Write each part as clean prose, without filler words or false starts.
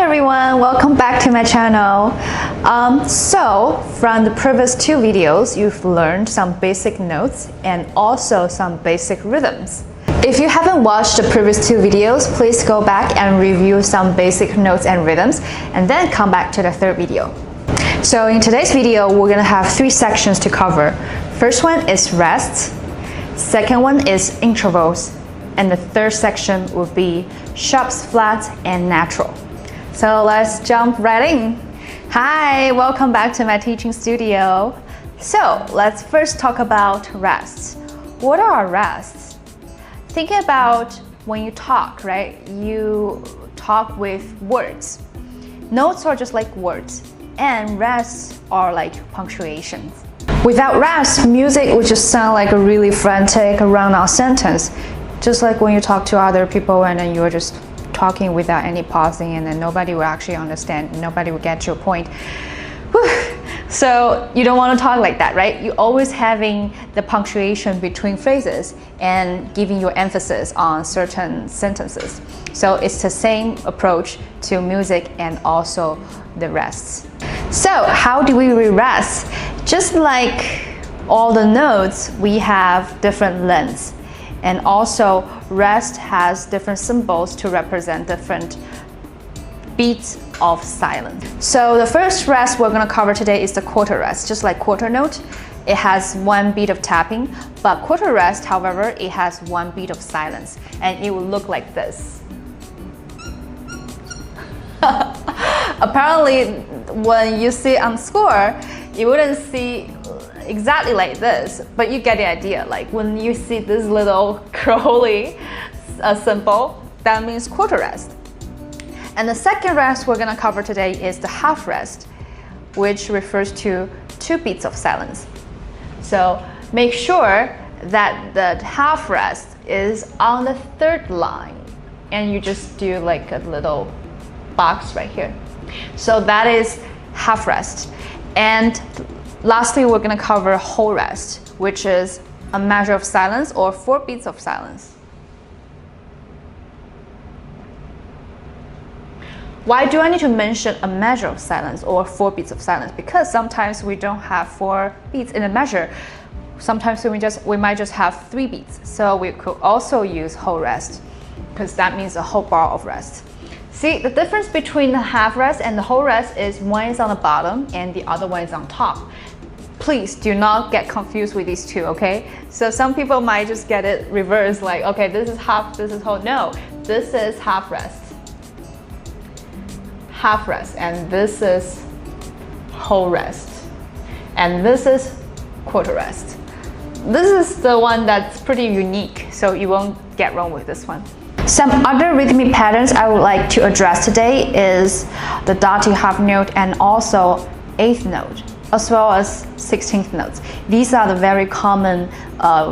everyone, welcome back to my channel. So from the previous two videos, you've learned some basic notes and also some basic rhythms. If you haven't watched the previous two videos, please go back and review some basic notes and rhythms and then come back to the third video. So in today's video, we're gonna have three sections to cover. First one is rests, second one is intervals, and the third section will be sharps, flats, and natural. So let's jump right in. Hi, welcome back to my teaching studio. So let's first talk about rests. What are rests? Think about when you talk, right? You talk with words. Notes are just like words, and rests are like punctuations. Without rests, music would just sound like a really frantic, run-on sentence. Just like when you talk to other people and then you're just talking without any pausing and then nobody will actually understand, nobody will get your point. Whew. So you don't want to talk like that, right? You're always having the punctuation between phrases and giving your emphasis on certain sentences. So it's the same approach to music and also the rests. So how do we rest? Just like all the notes, we have different lengths. And also, rest has different symbols to represent different beats of silence. So the first rest we're going to cover today is the quarter rest. Just like quarter note, it has one beat of tapping, but quarter rest, however, it has one beat of silence, and it will look like this. Apparently, when you see on score, you wouldn't see exactly like this, but you get the idea. Like when you see this little curly symbol, that means quarter rest. And the second rest we're going to cover today is the half rest, which refers to 2 beats of silence. So make sure that the half rest is on the third line, and you just do like a little box right here. So that is half rest. And lastly, we're going to cover whole rest, which is a measure of silence or 4 beats of silence. Why do I need to mention a measure of silence or 4 beats of silence? Because sometimes we don't have 4 beats in a measure. Sometimes we might just have 3 beats. So we could also use whole rest because that means a whole bar of rest. See, the difference between the half rest and the whole rest is one is on the bottom and the other one is on top. Please do not get confused with these two, okay? So some people might just get it reversed, like, okay, this is half, this is whole. No, this is half rest. Half rest, and this is whole rest. And this is quarter rest. This is the one that's pretty unique, so you won't get wrong with this one. Some other rhythmic patterns I would like to address today is the dotted half note and also 8th note, as well as 16th notes. These are the very common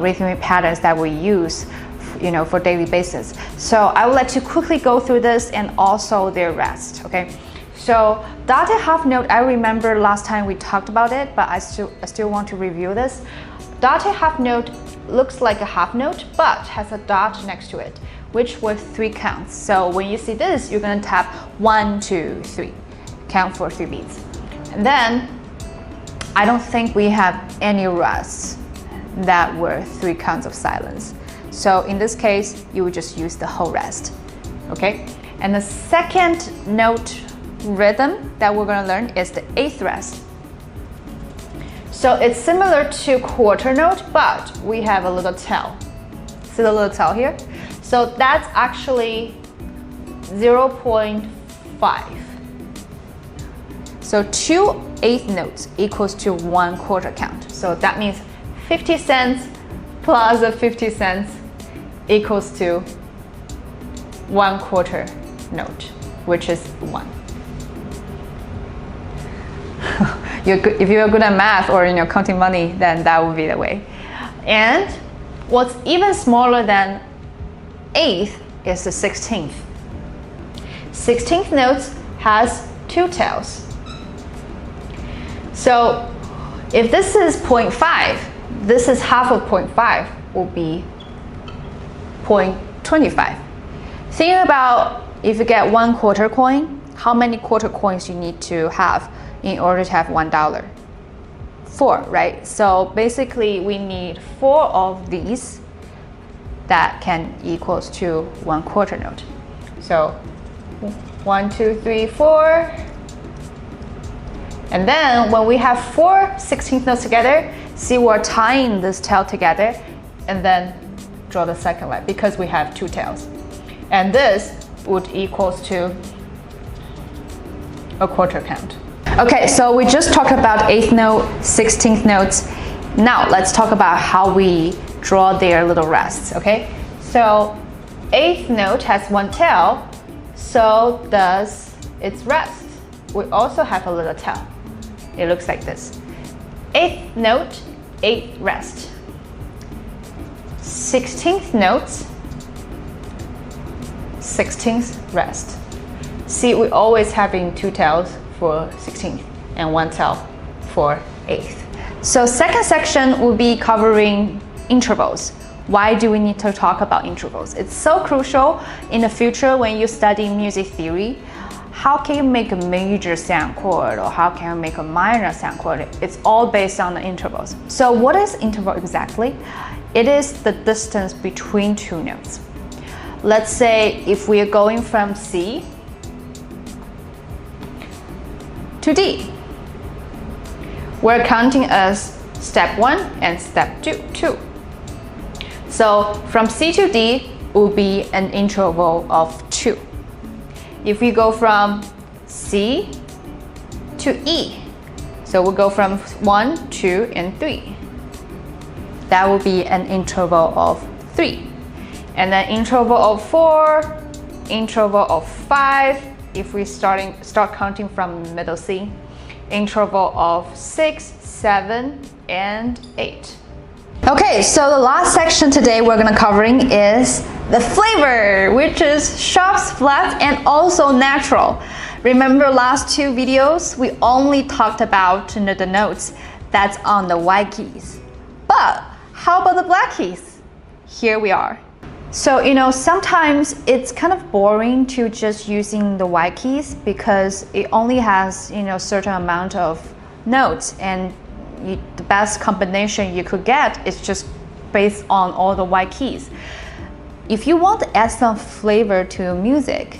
rhythmic patterns that we use, for daily basis. So I would like to quickly go through this and also their rest. Okay. So dotted half note, I remember last time we talked about it, but I still want to review this. Dotted half note looks like a half note, but has a dot next to it, which with 3 counts. So when you see this, you're gonna tap 1, 2, 3, count for 3 beats. And then I don't think we have any rests that were 3 counts of silence. So in this case, you would just use the whole rest, okay? And the second note rhythm that we're gonna learn is the 8th rest. So it's similar to quarter note, but we have a little tail. See the little tail here? So that's actually 0.5. So 2 8th notes equals to 1 quarter count. So that means 50 cents plus a 50 cents equals to 1 quarter note, which is 1. If you're good at math or counting money, then that would be the way. And what's even smaller than 8th is the 16th. 16th notes has 2 tails. So if this is 0.5, this is half of 0.5 will be 0.25. Think about if you get 1 quarter coin, how many quarter coins you need to have in order to have $1? 4, right? So basically we need 4 of these that can equals to 1 quarter note. So 1, 2, 3, 4. And then when we have 4 16th notes together, see we're tying this tail together and then draw the second line because we have 2 tails. And this would equals to a quarter count. Okay, so we just talked about 8th note, 16th notes. Now let's talk about how we draw their little rests, okay? So 8th note has 1 tail, so does its rest. We also have a little tail. It looks like this. 8th note, 8th rest. 16th notes, 16th rest. See, we're always having 2 tails for 16th and 1 tail for 8th. So second section will be covering intervals. Why do we need to talk about intervals? It's so crucial in the future when you study music theory. How can you make a major sound chord or how can you make a minor sound chord? It's all based on the intervals. So what is interval exactly? It is the distance between 2 notes. Let's say if we are going from C to D. We're counting as step 1 and step 2. So from C to D will be an interval of 2. If we go from C to E, so we'll go from 1, 2, and 3. That will be an interval of 3. And then interval of 4, interval of 5, if we start counting from middle C, interval of 6, 7, and 8. Okay, so the last section today we're gonna covering is the flavor, which is sharps, flats, and also natural. Remember last 2 videos, we only talked about the notes that's on the white keys. But how about the black keys? Here we are. So, sometimes it's kind of boring to just using the white keys because it only has, certain amount of notes and the best combination you could get is just based on all the white keys. If you want to add some flavor to music,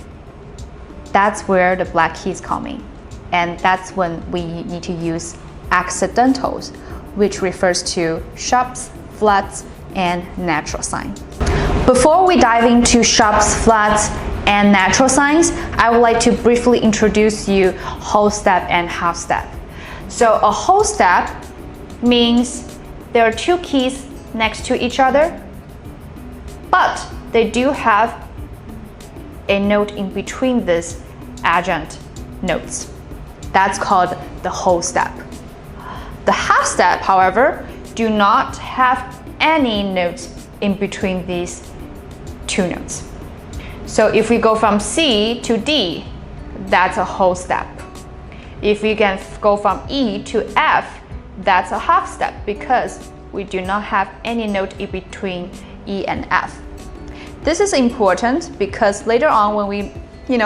that's where the black keys come in. And that's when we need to use accidentals, which refers to sharps, flats, and natural sign. Before we dive into sharps, flats, and natural signs, I would like to briefly introduce you whole step and half step. So a whole step means there are 2 keys next to each other, but they do have a note in between these adjunct notes. That's called the whole step. The half step, however, do not have any notes in between these 2 notes. So if we go from C to D, that's a whole step. If we can go from E to F, that's a half step because we do not have any note in between E and F. This is important because later on when we,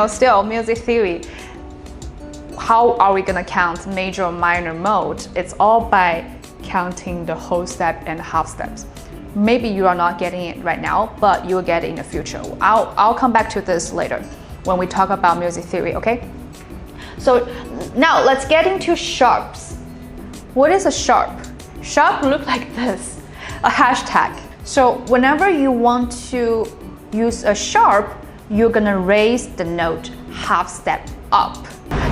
still music theory, how are we gonna count major or minor mode? It's all by counting the whole step and half steps. Maybe you are not getting it right now, but you'll get it in the future. I'll come back to this later when we talk about music theory, okay? So now let's get into sharps. What is a sharp? Sharp look like this, a hashtag. So whenever you want to use a sharp, you're gonna raise the note half step up.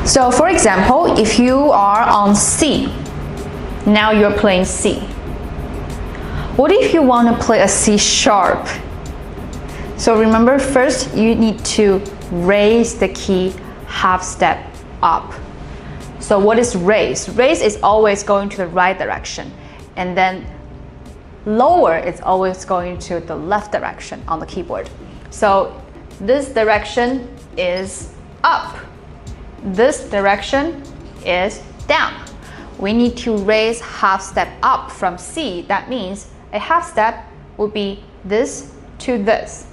So for example, if you are on C, now you're playing C. What if you want to play a C sharp? So remember, first you need to raise the key half step up. So what is raise? Raise is always going to the right direction, and then lower is always going to the left direction on the keyboard. So this direction is up. This direction is down. We need to raise half step up from C. That means a half step would be this to this.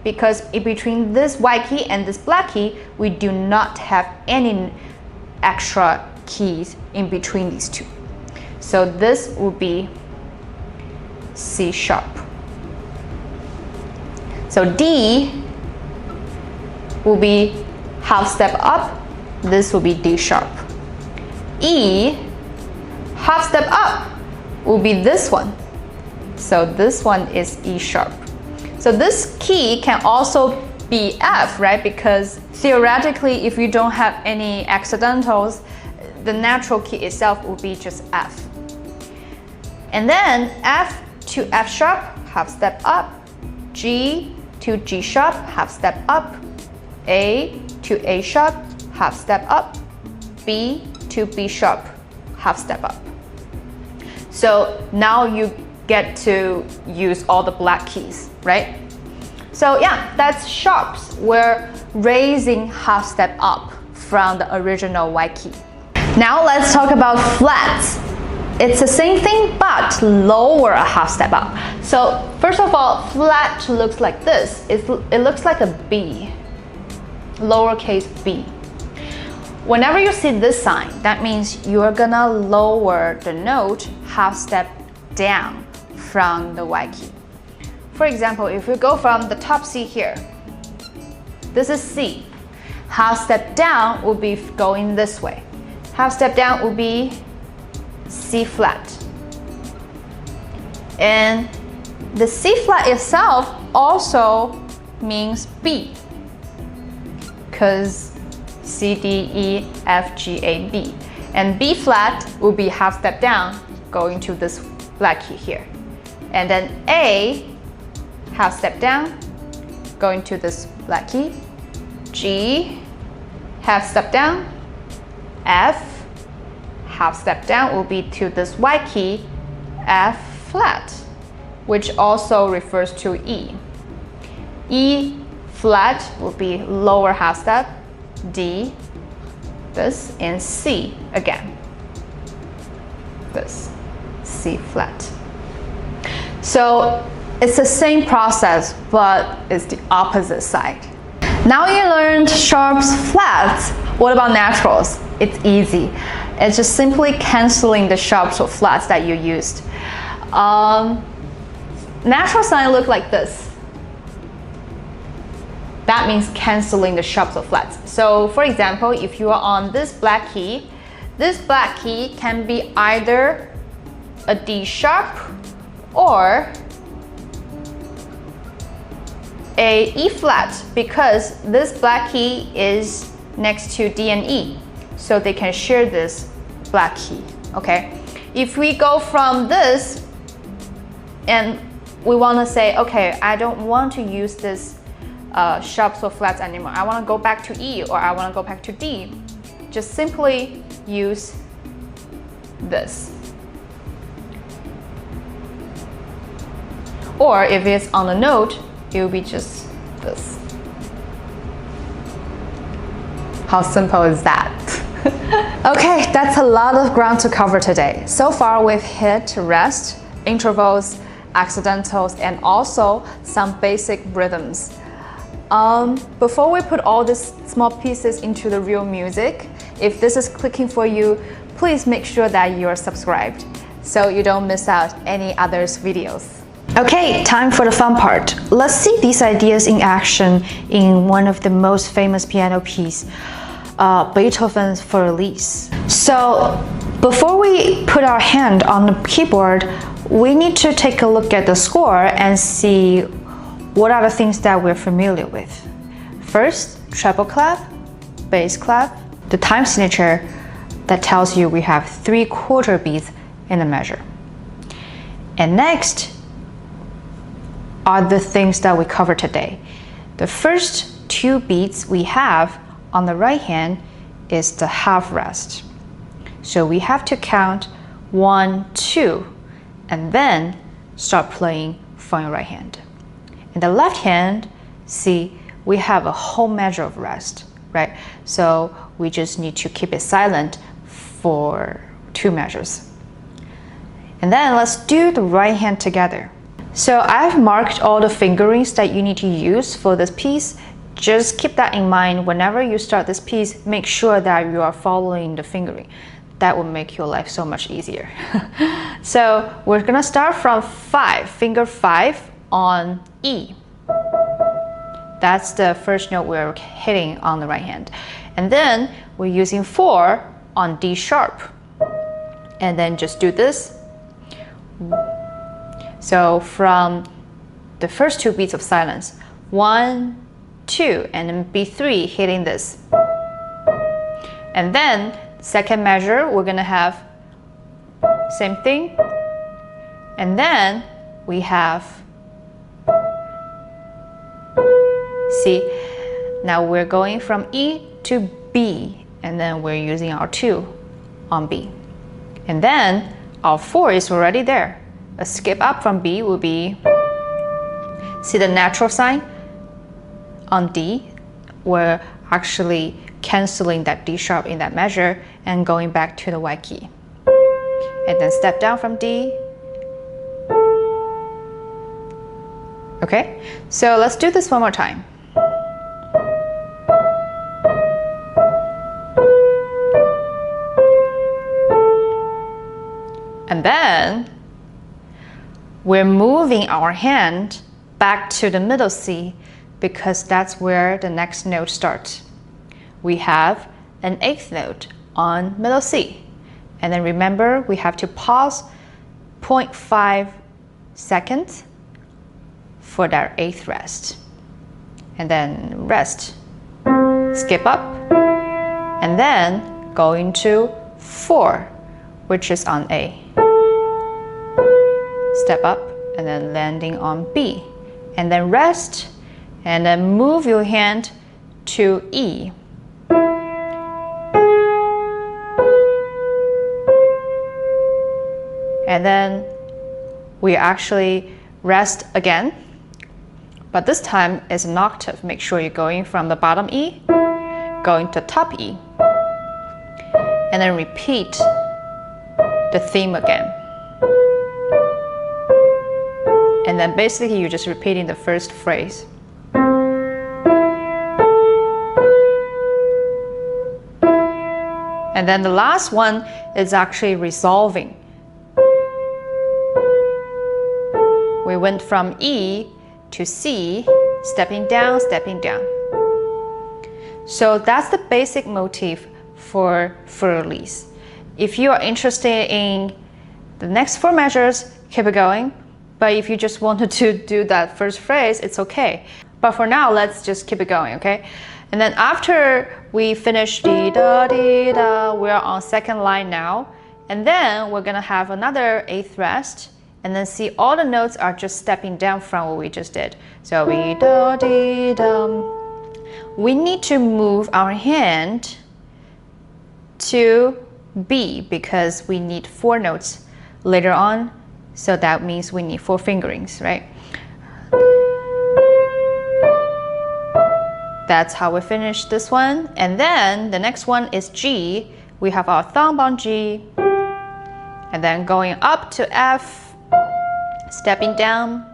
because in between this white key and this black key, we do not have any extra keys in between these two. So this will be C sharp. So D will be half step up. This will be D sharp. E, half step up, will be this one. So this one is E sharp. So this key can also be F, right? Because theoretically, if you don't have any accidentals, the natural key itself will be just F. And then F to F sharp, half step up. G to G sharp, half step up. A to A sharp, half step up. B to B sharp, half step up. So now you get to use all the black keys, right? So yeah, that's sharps. We're raising half step up from the original white key. Now let's talk about flats. It's the same thing, but lower a half step up. So first of all, flat looks like this. It looks like a B, lowercase b. Whenever you see this sign, that means you're gonna lower the note half step down from the white key. For example, if we go from the top C here, this is C. Half step down will be going this way. Half step down will be C flat. And the C flat itself also means B, because C, D, E, F, G, A, B. And B flat will be half step down going to this black key here. And then A, half step down, going to this black key. G, half step down. F, half step down will be to this white key, F flat, which also refers to E. E flat will be lower half step, D, this, and C again, this, C flat. So it's the same process, but it's the opposite side. Now you learned sharps, flats. What about naturals? It's easy. It's just simply canceling the sharps or flats that you used. Natural sign look like this. That means canceling the sharps or flats. So for example, if you are on this black key can be either a D sharp or a E flat, because this black key is next to D and E, so they can share this black key, okay? If we go from this and we want to say, okay, I don't want to use this sharps or flats anymore, I want to go back to E or I want to go back to D, just simply use this. Or if it's on a note, it will be just this. How simple is that? Okay, that's a lot of ground to cover today. So far we've hit rest, intervals, accidentals, and also some basic rhythms. Before we put all these small pieces into the real music, if this is clicking for you, please make sure that you are subscribed so you don't miss out any others videos. Okay, time for the fun part. Let's see these ideas in action in one of the most famous piano pieces, Beethoven's Für Elise. So before we put our hand on the keyboard, we need to take a look at the score and see what are the things that we're familiar with. First, treble clef, bass clef, the time signature that tells you we have 3/4 beats in the measure. And next are the things that we covered today. The first 2 beats we have on the right hand is the half rest. So we have to count 1, 2, and then start playing from your right hand. In the left hand, see, we have a whole measure of rest, right? So we just need to keep it silent for 2 measures. And then let's do the right hand together. So I've marked all the fingerings that you need to use for this piece. Just keep that in mind whenever you start this piece. Make sure that you are following the fingering. That will make your life so much easier. So we're gonna start from 5, finger 5 on E. That's the first note we're hitting on the right hand. And then we're using 4 on D sharp. And then just do this. So from the first 2 beats of silence, 1, 2, and then B3 hitting this. And then second measure, we're gonna have same thing. And then we have, see, now we're going from E to B, and then we're using our 2 on B. And then our 4 is already there. A skip up from B will be, see the natural sign on D? We're actually canceling that D sharp in that measure and going back to the Y key. And then step down from D. Okay, so let's do this one more time. And then we're moving our hand back to the middle C because that's where the next note starts. We have an 8th note on middle C. And then remember, we have to pause 0.5 seconds for that 8th rest. And then rest, skip up, and then go into 4, which is on A. Step up, and then landing on B. And then rest, and then move your hand to E. And then we actually rest again, but this time it's an octave. Make sure you're going from the bottom E, going to top E, and then repeat the theme again. And then basically you're just repeating the first phrase. And then the last one is actually resolving. We went from E to C, stepping down, stepping down. So that's the basic motif for Elise. If you are interested in the next 4 measures, keep it going. But if you just wanted to do that first phrase, it's okay. But for now, let's just keep it going, okay? And then after we finish dee da, we're on second line now. And then we're gonna have another 8th rest. And then see all the notes are just stepping down from what we just did. So we da dee da. We need to move our hand to B because we need 4 notes later on. So that means we need 4 fingerings, right? That's how we finish this one. And then the next one is G. We have our thumb on G. And then going up to F, stepping down.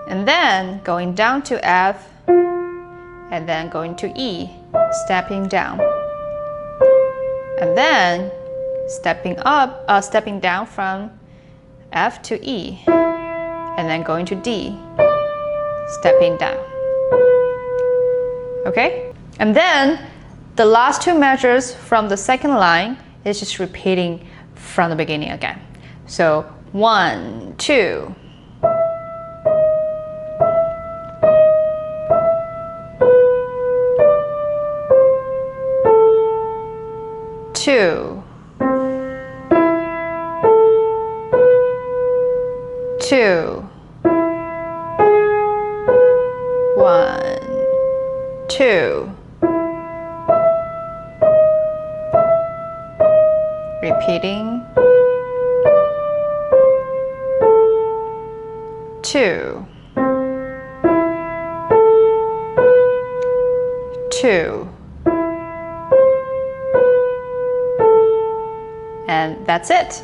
And then going down to F. And then going to E, stepping down. And then stepping down from F to E, and then going to D, stepping down. Okay? And then the last 2 measures from the second line is just repeating from the beginning again. So 1, 2. 2. 2. 1, 2. Repeating. 2. 2. And that's it.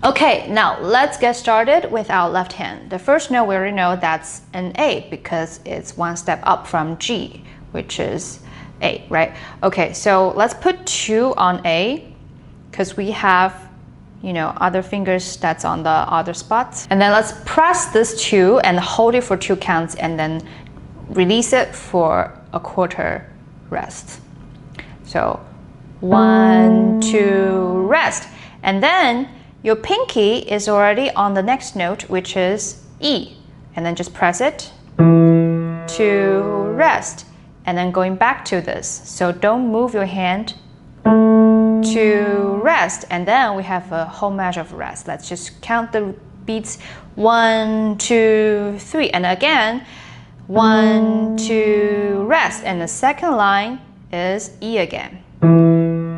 Okay, now let's get started with our left hand. The first note we already know that's an A because it's one step up from G, which is A, right? Okay, so let's put 2 on A because we have, other fingers that's on the other spots. And then let's press this 2 and hold it for 2 counts and then release it for a quarter rest. So 1, 2, rest. And then your pinky is already on the next note, which is E. And then just press it to rest. And then going back to this. So don't move your hand to rest. And then we have a whole measure of rest. Let's just count the beats. 1, 2, 3. And again, 1, 2, rest. And the second line is E again.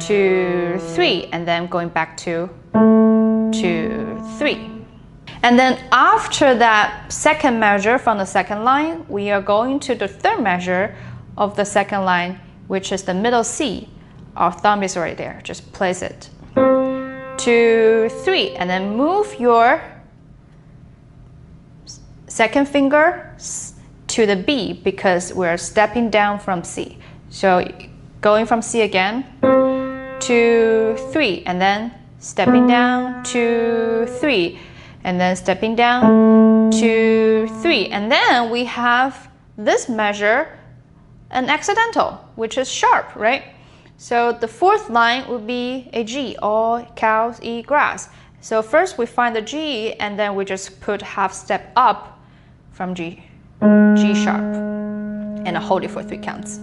2, 3. And then going back to 2, 3. And then after that second measure from the second line, we are going to the third measure of the second line, which is the middle C. Our thumb is right there. Just place it. 2, 3. And then move your second finger to the B because we're stepping down from C. So going from C again. 2, 3. And then stepping down, 2, 3. And then stepping down, 2, 3. And then we have this measure, an accidental, which is sharp, right? So the fourth line would be a G, all cows eat grass. So first we find the G and then we just put half step up from G sharp and hold it for 3 counts.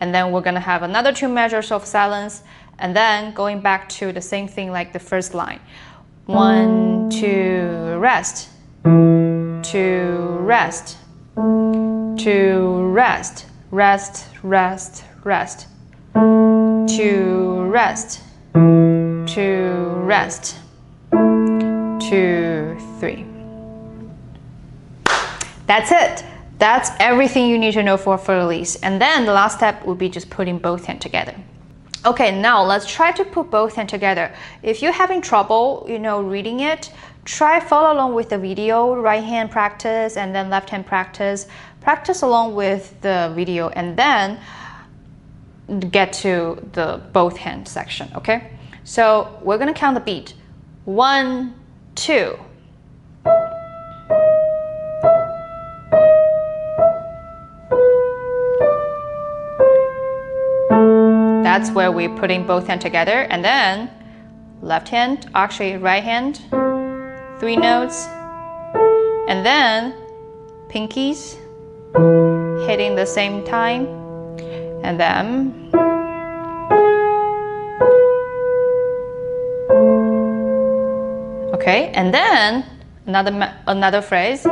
And then we're gonna have another 2 measures of silence and then going back to the same thing like the first line. 1, 2, rest, 2, rest, 2, rest, rest, rest, rest, 2, rest, 2, rest, 2, 3. That's it. That's everything you need to know for Elise. And then the last step would be just putting both hands together. Okay, now let's try to put both hands together. If you're having trouble, reading it, try follow along with the video, right hand practice and then left hand practice. Practice along with the video and then get to the both hand section, okay? So we're gonna count the beat. 1, 2. That's where we're putting both hands together and then left hand, actually right hand, 3 notes, and then pinkies hitting the same time, and then okay, and then another phrase,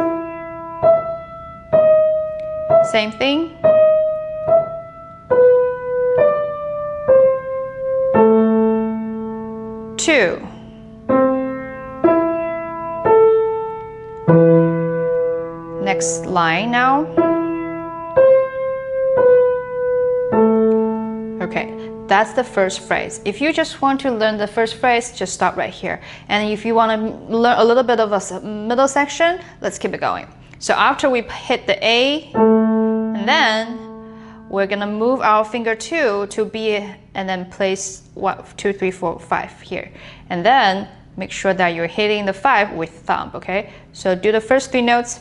same thing. Two. Next line now. Okay, that's the first phrase. If you just want to learn the first phrase, just stop right here. And if you want to learn a little bit of a middle section, let's keep it going. So after we hit the A, and then we're gonna move our finger 2 to B and then place 1, 2, 3, 4, 5 here. And then make sure that you're hitting the 5 with thumb, okay? So do the first 3 notes.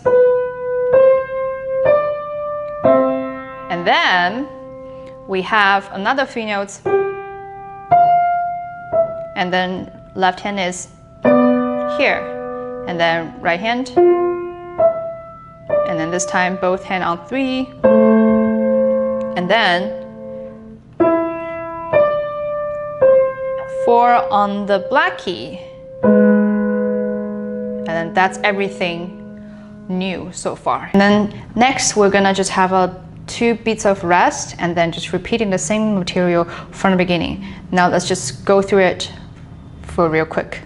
And then we have another 3 notes. And then left hand is here. And then right hand. And then this time both hands on 3. And then 4 on the black key. And then that's everything new so far. And then next we're gonna just have 2 beats of rest and then just repeating the same material from the beginning. Now let's just go through it for real quick.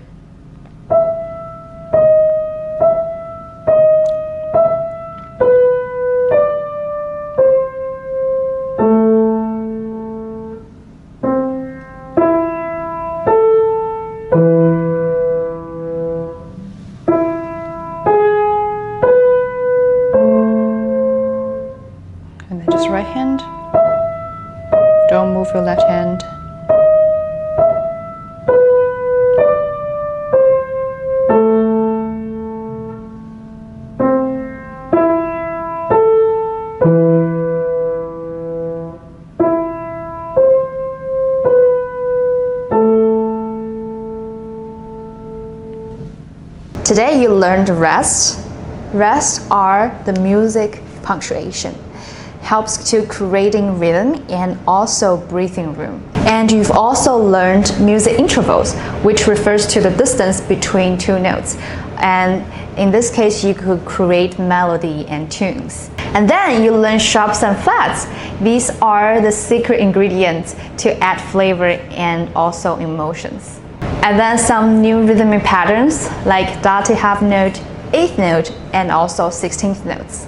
Today you learned rest. Rest are the music punctuation. Helps to creating rhythm and also breathing room. And you've also learned music intervals, which refers to the distance between two notes. And in this case, you could create melody and tunes. And then you learn sharps and flats. These are the secret ingredients to add flavor and also emotions. And then some new rhythmic patterns like dotted half note, eighth note, and also 16th notes.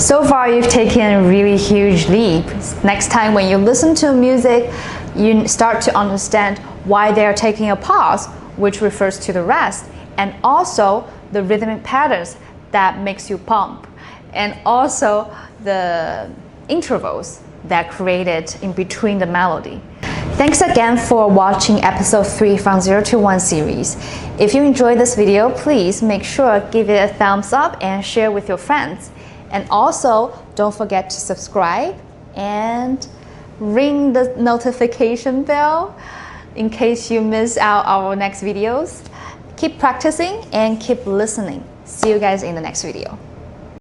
So far, you've taken a really huge leap. Next time when you listen to music, you start to understand why they are taking a pause, which refers to the rest, and also the rhythmic patterns that makes you pump, and also the intervals that created in between the melody. Thanks again for watching episode 3 from 0 to 1 series. If you enjoyed this video, please make sure to give it a thumbs up and share with your friends. And also, don't forget to subscribe and ring the notification bell in case you miss out our next videos. Keep practicing and keep listening. See you guys in the next video.